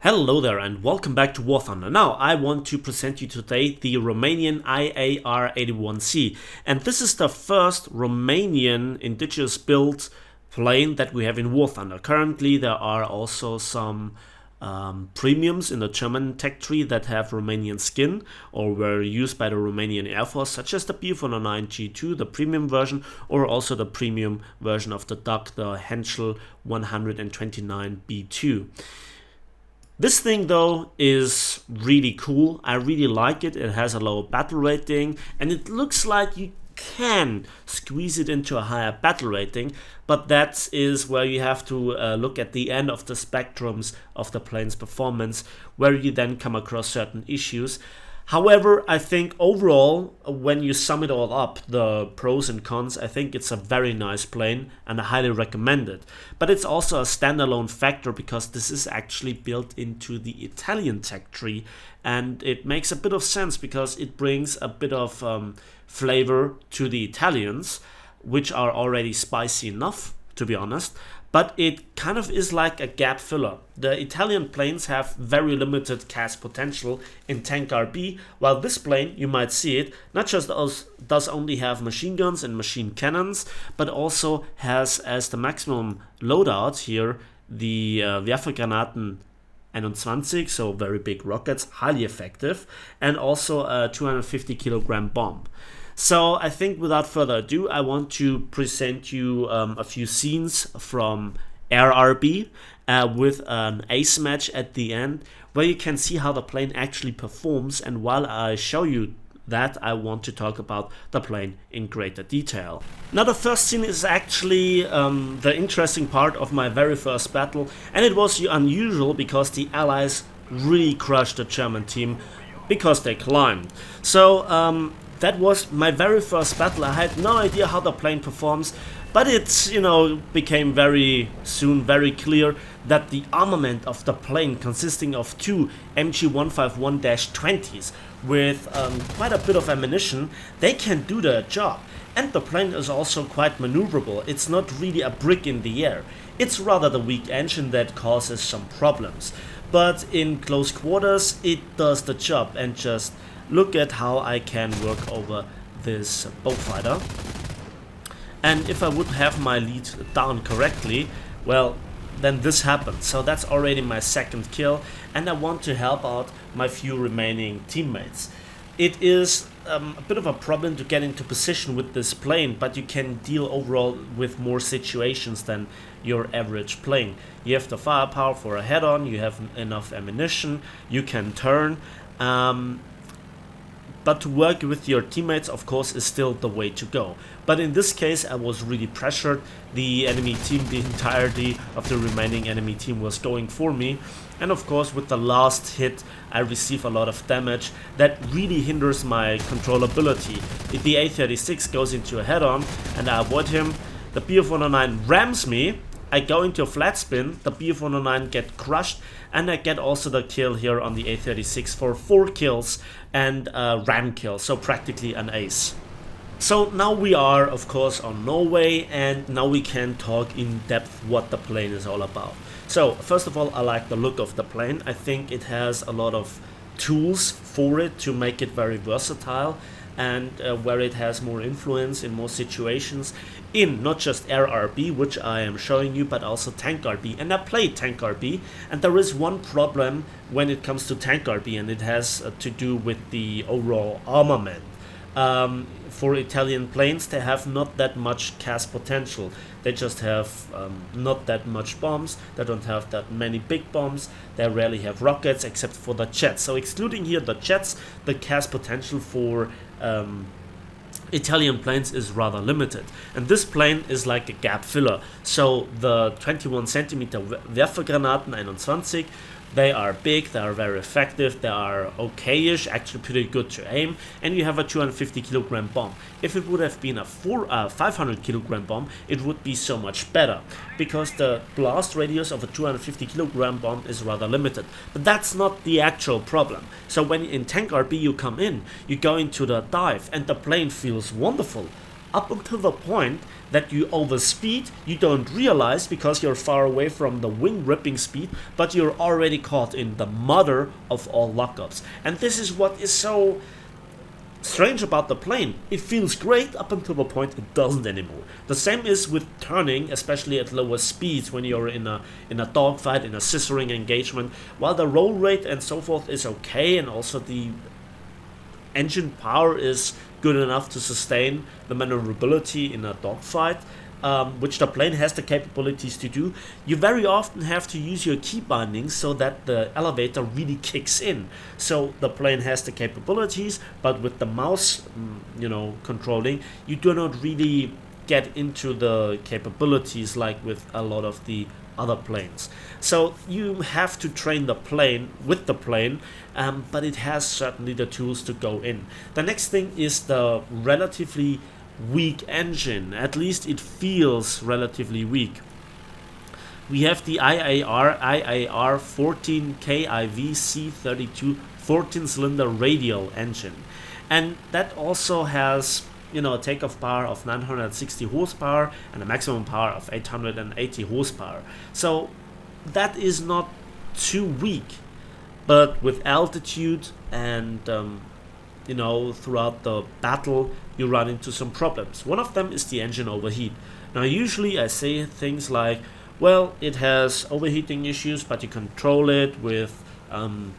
Hello there and welcome back to War Thunder. Now I want to present you today the Romanian IAR-81C, and this is the first Romanian indigenous built plane that we have in War Thunder. Currently there are also some premiums in the German tech tree that have Romanian skin or were used by the Romanian Air Force, such as the Bf-109G2, the premium version, or also the premium version of the Duck, the Henschel 129B2. This thing though is really cool. I really like it. It has a low battle rating and it looks like you can squeeze it into a higher battle rating, but that is where you have to look at the end of the spectrums of the plane's performance, where you then come across certain issues. However, I think overall, when you sum it all up, the pros and cons, I think it's a very nice plane and I highly recommend it. But it's also a standalone factor because this is actually built into the Italian tech tree, and it makes a bit of sense because it brings a bit of flavor to the Italians, which are already spicy enough, to be honest. But it kind of is like a gap filler. The Italian planes have very limited cast potential in tank RB, while this plane, you might see it, not just does only have machine guns and machine cannons, but also has as the maximum loadout here the Werfergranaten 21, so very big rockets, highly effective, and also a 250 kilogram bomb. So I think without further ado, I want to present you a few scenes from RRB with an ace match at the end, where you can see how the plane actually performs. And while I show you that, I want to talk about the plane in greater detail. Now the first scene is actually the interesting part of my very first battle, and it was unusual because the Allies really crushed the German team because they climbed. So that was my very first battle. I had no idea how the plane performs, but it, became very soon very clear that the armament of the plane, consisting of two MG151-20s with quite a bit of ammunition, they can do their job. And the plane is also quite maneuverable. It's not really a brick in the air. It's rather the weak engine that causes some problems. But in close quarters, it does the job, and just look at how I can work over this bow fighter. And if I would have my lead down correctly, well, then this happened. So that's already my second kill, and I want to help out my few remaining teammates. It is a bit of a problem to get into position with this plane, but you can deal overall with more situations than your average plane. You have the firepower for a head-on, you have enough ammunition, you can turn. But to work with your teammates, of course, is still the way to go. But in this case, I was really pressured. The enemy team, the entirety of the remaining enemy team was going for me. And of course, with the last hit, I receive a lot of damage that really hinders my controllability. If the A36 goes into a head-on and I avoid him, the Bf-109 rams me. I go into a flat spin, the Bf-109 get crushed, and I get also the kill here on the A36 for 4 kills and a ram kill, so practically an ace. So now we are of course on Norway, and now we can talk in depth what the plane is all about. So first of all, I like the look of the plane. I think it has a lot of tools for it to make it very versatile, and where it has more influence in more situations in not just air RB, which I am showing you, but also tank RB. And I played tank RB, and there is one problem when it comes to tank RB, and it has to do with the overall armament. For Italian planes, they have not that much cast potential. They just have not that much bombs. They don't have that many big bombs. They rarely have rockets except for the jets. So excluding here the jets, the cast potential for Italian planes is rather limited, and this plane is like a gap filler. So the 21 centimeter Werfergranaten 21, they are big, they are very effective, they are okayish, actually pretty good to aim, and you have a 250 kilogram bomb. If it would have been a 500 kilogram bomb, it would be so much better, because the blast radius of a 250 kilogram bomb is rather limited. But that's not the actual problem. So when in tank RB you come in, you go into the dive, and the plane feels wonderful. up until the point that you overspeed. You don't realize because you're far away from the wing ripping speed, but you're already caught in the mother of all lockups. And this is what is so strange about the plane. It feels great up until the point it doesn't anymore. The same is with turning, especially at lower speeds when you're in a dogfight, in a scissoring engagement. While the roll rate and so forth is okay, and also the engine power is good enough to sustain the maneuverability in a dogfight, which the plane has the capabilities to do, you very often have to use your key bindings so that the elevator really kicks in. So the plane has the capabilities, but with the mouse, controlling, you do not really get into the capabilities like with a lot of the other planes. So you have to train the plane with the plane, but it has certainly the tools to go in. The next thing is the relatively weak engine. At least it feels relatively weak. We have the IAR-81C 14-cylinder radial engine, and that also has a takeoff power of 960 horsepower and a maximum power of 880 horsepower. So that is not too weak, but with altitude and throughout the battle you run into some problems. One of them is the engine overheat. Now usually I say things like, well, it has overheating issues, but you control it with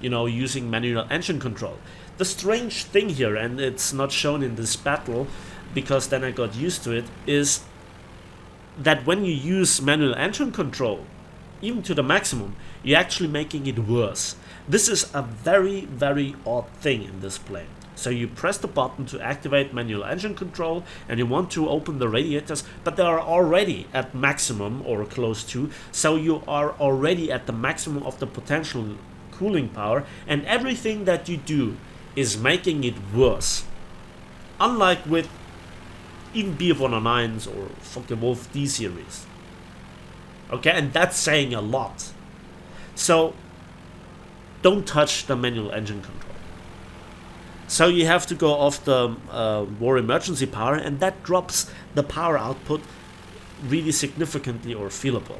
using manual engine control. The strange thing here, and it's not shown in this battle because then I got used to it, is that when you use manual engine control, even to the maximum, you're actually making it worse. This is a very, very odd thing in this plane. So you press the button to activate manual engine control and you want to open the radiators, but they are already at maximum or close to, so you are already at the maximum of the potential cooling power, and everything that you do is making it worse. Unlike with even BF-109s or Focke-Wulf D series. Okay, and that's saying a lot. So don't touch the manual engine control. So you have to go off the war emergency power, and that drops the power output really significantly or feelable.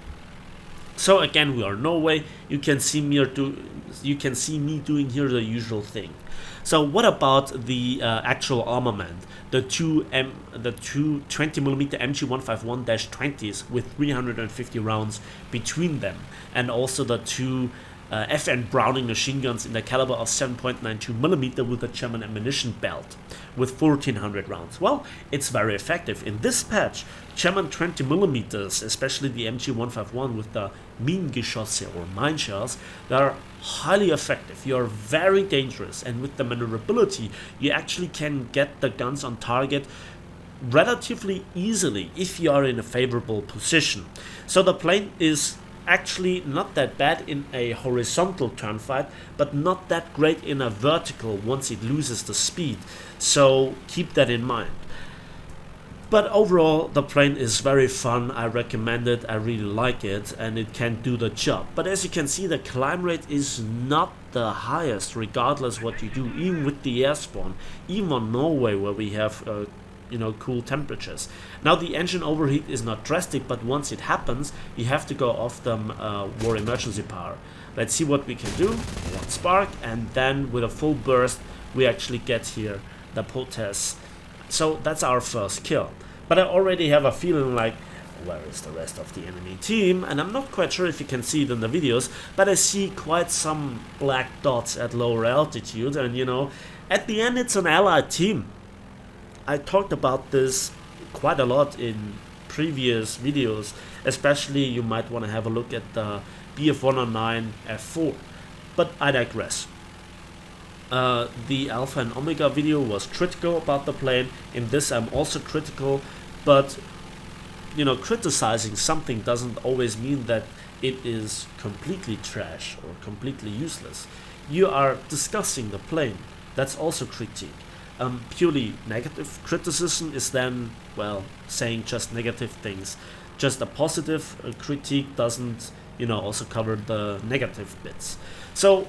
So again, we are Norway. You can see me doing here the usual thing. So what about the actual armament? The two 20mm MG151-20s with 350 rounds between them, and also the two FN Browning machine guns in the caliber of 7.92mm with a German ammunition belt with 1400 rounds. Well, it's very effective. In this patch, German 20mm, especially the MG151 with the Minengeschosse or mine shells, they are highly effective. You are very dangerous, and with the maneuverability, you actually can get the guns on target relatively easily if you are in a favorable position. So the plane is actually not that bad in a horizontal turn fight, but not that great in a vertical once it loses the speed. So keep that in mind. But overall, the plane is very fun. I recommend it. I really like it, and it can do the job. But as you can see, the climb rate is not the highest, regardless what you do, even with the air spawn, even on Norway where we have cool temperatures. Now the engine overheat is not drastic, but once it happens, you have to go off the war emergency power. Let's see what we can do. One spark, and then with a full burst, we actually get here the Potes. So that's our first kill. But I already have a feeling like, where is the rest of the enemy team? And I'm not quite sure if you can see it in the videos, but I see quite some black dots at lower altitude, and at the end it's an allied team. I talked about this quite a lot in previous videos, especially you might want to have a look at the BF-109 F4, but I digress. The Alpha and Omega video was critical about the plane. In this I'm also critical, but criticizing something doesn't always mean that it is completely trash or completely useless. You are discussing the plane, that's also critique. Purely negative criticism is then, well, saying just negative things. Just a positive critique doesn't, also cover the negative bits. So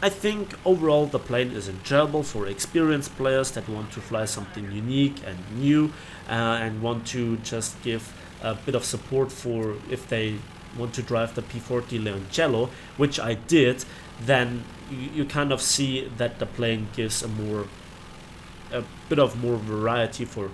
I think overall the plane is enjoyable for experienced players that want to fly something unique and new, and want to just give a bit of support for if they want to drive the P40 Leoncello, which I did. Then you kind of see that the plane gives a bit of more variety for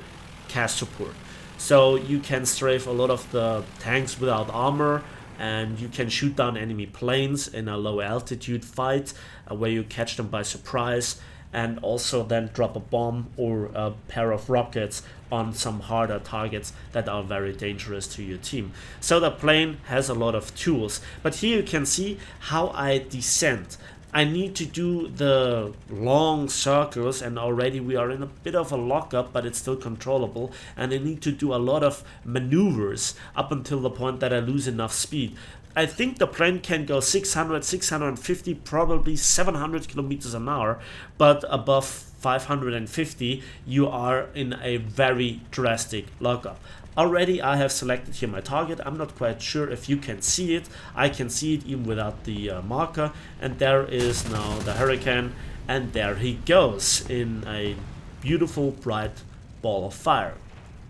cast support. So you can strafe a lot of the tanks without armor, and you can shoot down enemy planes in a low altitude fight where you catch them by surprise, and also then drop a bomb or a pair of rockets on some harder targets that are very dangerous to your team. So the plane has a lot of tools, but here you can see how I descend. I need to do the long circles, and already we are in a bit of a lockup, but it's still controllable, and I need to do a lot of maneuvers up until the point that I lose enough speed. I think the plane can go 600, 650, probably 700 kilometers an hour, but above 550 you are in a very drastic lockup. Already I have selected here my target. I'm not quite sure if you can see it. I can see it even without the marker, and there is now the Hurricane, and there he goes in a beautiful bright ball of fire.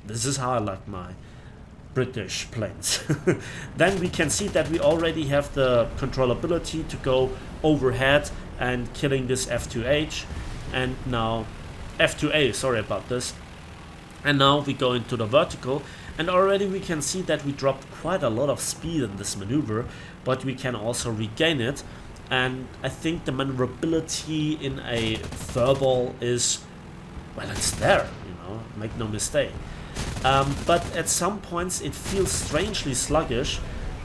This is how I like my British planes. Then we can see that we already have the controllability to go overhead and killing this F2H, and now F2A, sorry about this. And now we go into the vertical, and already we can see that we dropped quite a lot of speed in this maneuver, but we can also regain it. And I think the maneuverability in a furball is, well, it's there, make no mistake. But at some points it feels strangely sluggish,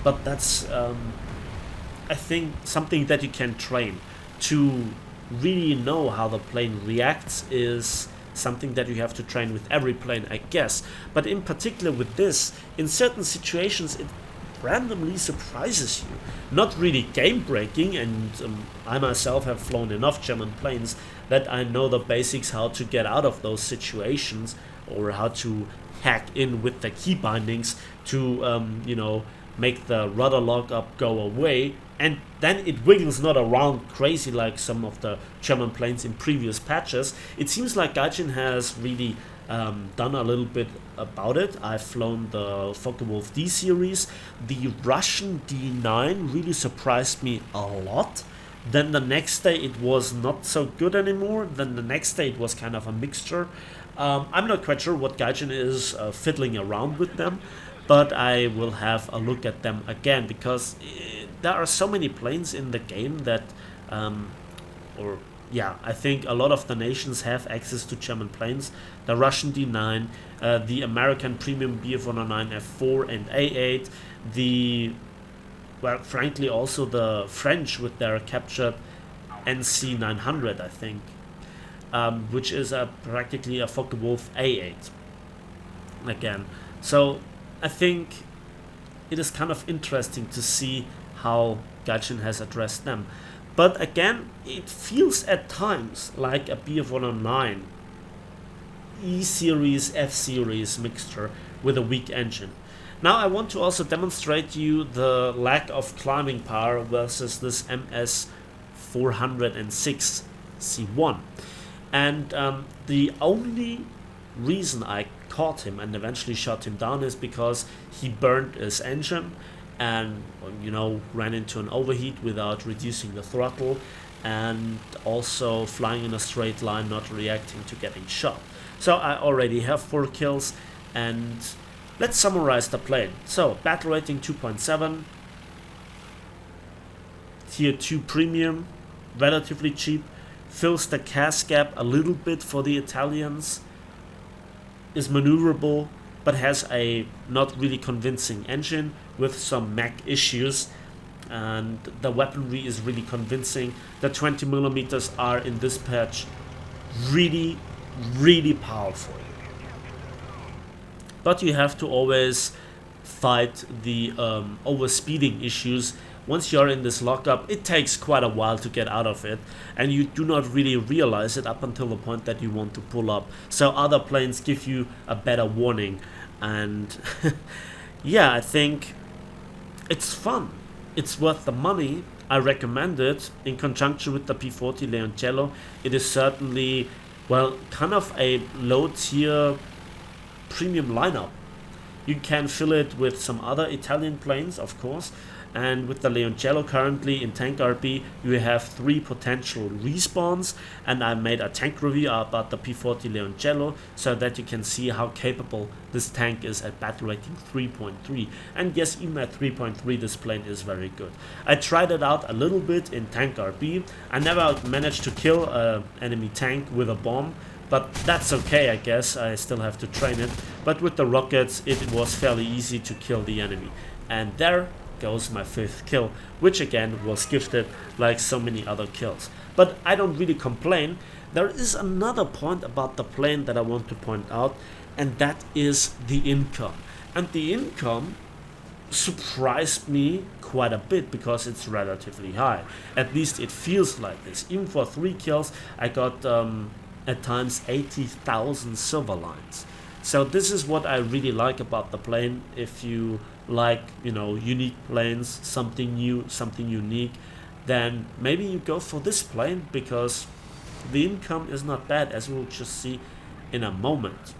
but that's I think something that you can train. To really know how the plane reacts is something that you have to train with every plane, I guess. But in particular with this, in certain situations it randomly surprises you. Not really game breaking, and I myself have flown enough German planes that I know the basics how to get out of those situations, or how to hack in with the key bindings to make the rudder lockup go away, and then it wiggles not around crazy like some of the German planes in previous patches. It seems like Gaijin has really done a little bit about it. I've flown the Focke-Wulf D series. The Russian D9 really surprised me a lot. Then the next day it was not so good anymore. Then the next day it was kind of a mixture. I'm not quite sure what Gaijin is fiddling around with them, but I will have a look at them again, because there are so many planes in the game that I think a lot of the nations have access to German planes. The Russian D9, the American premium Bf-109 F4 and A8, frankly also the French with their captured NC900, I think, which is practically a Focke-Wulf A8 again. So I think it is kind of interesting to see how Gaijin has addressed them. But again, it feels at times like a Bf-109 E-series, F-series mixture with a weak engine. Now I want to also demonstrate to you the lack of climbing power versus this MS-406 C1. And the only reason I caught him and eventually shot him down is because he burned his engine and ran into an overheat without reducing the throttle, and also flying in a straight line, not reacting to getting shot. So I already have 4 kills, and let's summarize the plane. So battle rating 2.7, tier 2 premium, relatively cheap, fills the CAS gap a little bit for the Italians, is maneuverable, but has a not really convincing engine with some mech issues, and the weaponry is really convincing. The 20mm are in this patch really, really powerful. But you have to always fight the overspeeding issues. Once you're in this lockup, it takes quite a while to get out of it, and you do not really realize it up until the point that you want to pull up. So other planes give you a better warning, and yeah, I think it's fun. It's worth the money. I recommend it in conjunction with the P40 Leoncello. It is certainly, well, kind of a low tier premium lineup. You can fill it with some other Italian planes, of course, and with the Leoncello currently in Tank RP, you have 3 potential respawns, and I made a tank review about the P40 Leoncello so that you can see how capable this tank is at battle rating 3.3. And yes, even at 3.3 this plane is very good. I tried it out a little bit in Tank RP. I never managed to kill an enemy tank with a bomb, but that's okay, I guess. I still have to train it. But with the rockets, it was fairly easy to kill the enemy. And there goes my 5th kill, which again was gifted like so many other kills. But I don't really complain. There is another point about the plane that I want to point out, and that is the income. And the income surprised me quite a bit because it's relatively high. At least it feels like this. Even for 3 kills, I got at times 80,000 silver lines. So this is what I really like about the plane. If you like, you know, unique planes, something new, something unique, then maybe you go for this plane because the income is not bad, as we'll just see in a moment.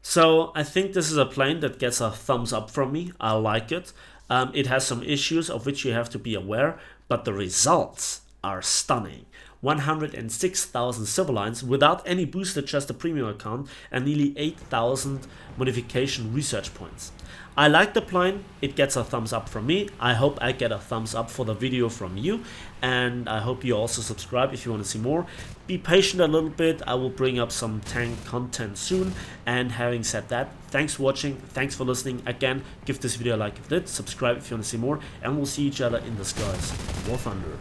So I think this is a plane that gets a thumbs up from me. I like it. It has some issues of which you have to be aware, but the results are stunning. 106,000 silver lines without any booster, just a premium account, and nearly 8,000 modification research points. I like the plane. It gets a thumbs up from me. I hope I get a thumbs up for the video from you, and I hope you also subscribe if you want to see more. Be patient a little bit. I will bring up some tank content soon. And having said that, thanks for watching, thanks for listening. Again, give this video a like if you did, subscribe if you want to see more, and we'll see each other in the skies. War Thunder.